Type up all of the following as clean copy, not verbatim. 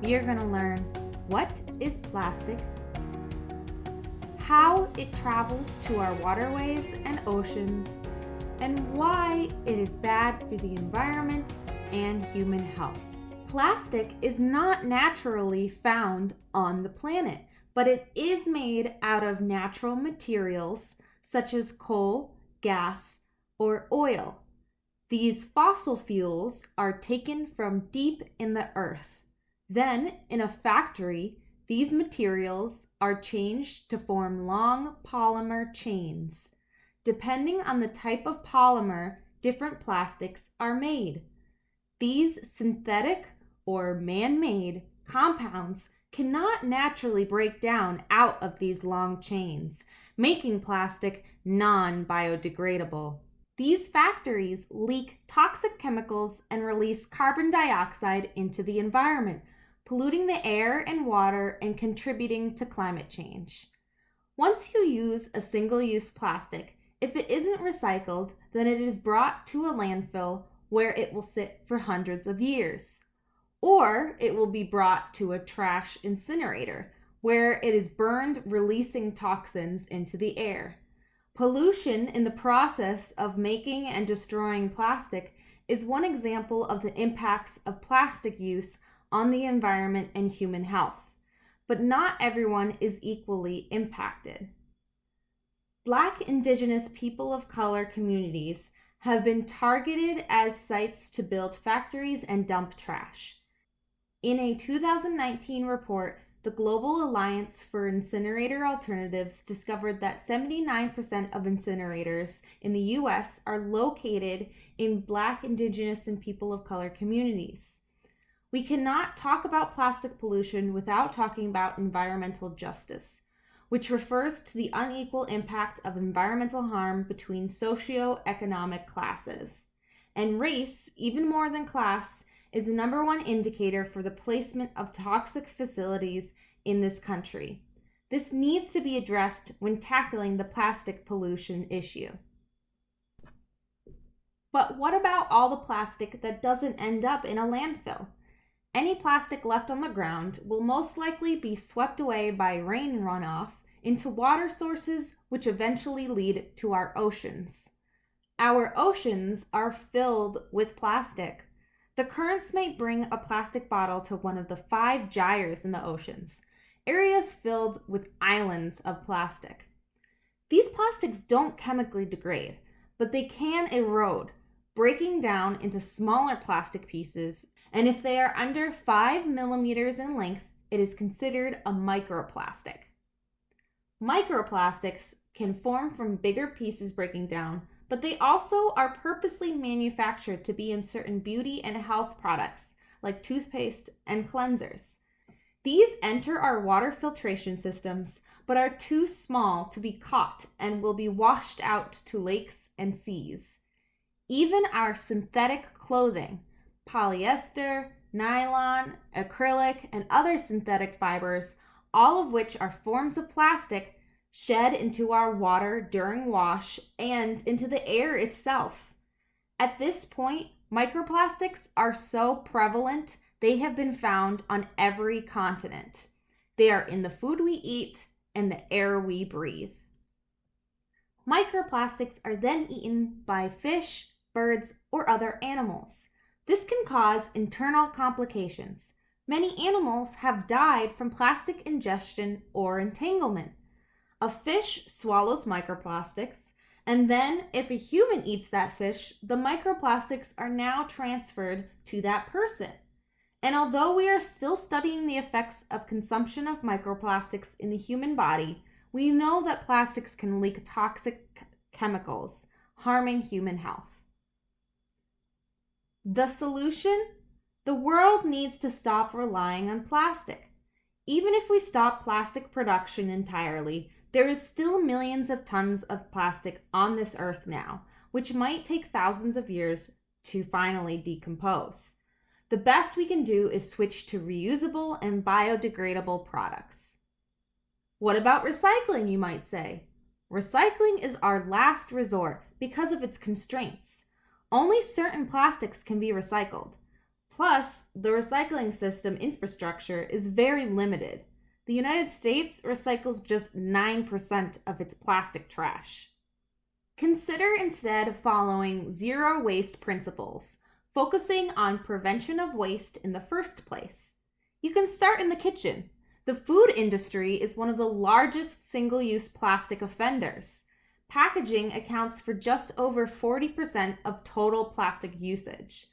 we are going to learn what is plastic, how it travels to our waterways and oceans, and why it is bad for the environment and human health. Plastic is not naturally found on the planet, but it is made out of natural materials such as coal, gas, or oil. These fossil fuels are taken from deep in the earth. Then, in a factory, these materials are changed to form long polymer chains. Depending on the type of polymer, different plastics are made. These synthetic or man-made compounds cannot naturally break down out of these long chains, making plastic non-biodegradable. These factories leak toxic chemicals and release carbon dioxide into the environment, polluting the air and water and contributing to climate change. Once you use a single-use plastic, if it isn't recycled, then it is brought to a landfill where it will sit for hundreds of years. Or it will be brought to a trash incinerator, where it is burned, releasing toxins into the air. Pollution in the process of making and destroying plastic is one example of the impacts of plastic use on the environment and human health. But not everyone is equally impacted. Black, Indigenous, people of color communities have been targeted as sites to build factories and dump trash. In a 2019 report, the Global Alliance for Incinerator Alternatives discovered that 79% of incinerators in the U.S. are located in Black, Indigenous, and people of color communities. We cannot talk about plastic pollution without talking about environmental justice, which refers to the unequal impact of environmental harm between socioeconomic classes. And race, even more than class, is the number one indicator for the placement of toxic facilities in this country. This needs to be addressed when tackling the plastic pollution issue. But what about all the plastic that doesn't end up in a landfill? Any plastic left on the ground will most likely be swept away by rain runoff into water sources, which eventually lead to our oceans. Our oceans are filled with plastic. The currents may bring a plastic bottle to one of the 5 gyres in the oceans, areas filled with islands of plastic. These plastics don't chemically degrade, but they can erode, breaking down into smaller plastic pieces, and if they are under 5 millimeters in length, it is considered a microplastic. Microplastics can form from bigger pieces breaking down, but they also are purposely manufactured to be in certain beauty and health products like toothpaste and cleansers. These enter our water filtration systems, but are too small to be caught and will be washed out to lakes and seas. Even our synthetic clothing, polyester, nylon, acrylic, and other synthetic fibers, all of which are forms of plastic, shed into our water during wash and into the air itself. At this point, microplastics are so prevalent, they have been found on every continent. They are in the food we eat and the air we breathe. Microplastics are then eaten by fish, birds, or other animals. This can cause internal complications. Many animals have died from plastic ingestion or entanglement. A fish swallows microplastics, and then if a human eats that fish, the microplastics are now transferred to that person. And although we are still studying the effects of consumption of microplastics in the human body, we know that plastics can leak toxic chemicals, harming human health. The solution? The world needs to stop relying on plastic. Even if we stop plastic production entirely, there is still millions of tons of plastic on this earth now, which might take thousands of years to finally decompose. The best we can do is switch to reusable and biodegradable products. What about recycling, you might say? Recycling is our last resort because of its constraints. Only certain plastics can be recycled. Plus, the recycling system infrastructure is very limited. The United States recycles just 9% of its plastic trash. Consider instead following zero waste principles, focusing on prevention of waste in the first place. You can start in the kitchen. The food industry is one of the largest single-use plastic offenders. Packaging accounts for just over 40% of total plastic usage.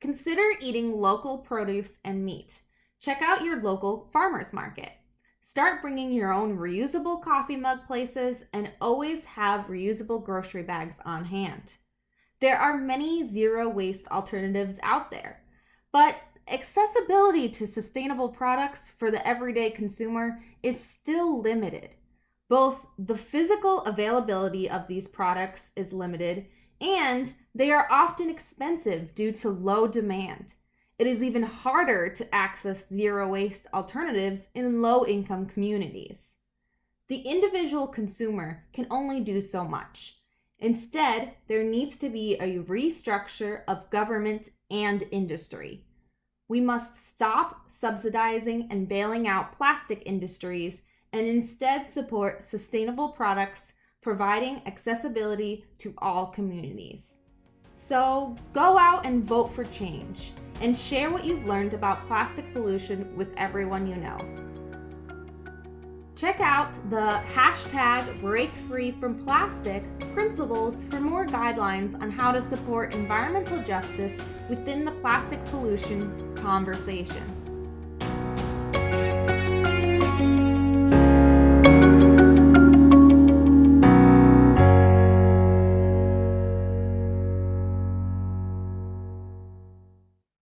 Consider eating local produce and meat. Check out your local farmers market. Start bringing your own reusable coffee mug places and always have reusable grocery bags on hand. There are many zero waste alternatives out there, but accessibility to sustainable products for the everyday consumer is still limited. Both the physical availability of these products is limited, and they are often expensive due to low demand. It is even harder to access zero waste alternatives in low-income communities. The individual consumer can only do so much. Instead, there needs to be a restructure of government and industry. We must stop subsidizing and bailing out plastic industries and instead support sustainable products, providing accessibility to all communities. So go out and vote for change, and share what you've learned about plastic pollution with everyone you know. Check out the #BreakFreeFromPlastic principles for more guidelines on how to support environmental justice within the plastic pollution conversation.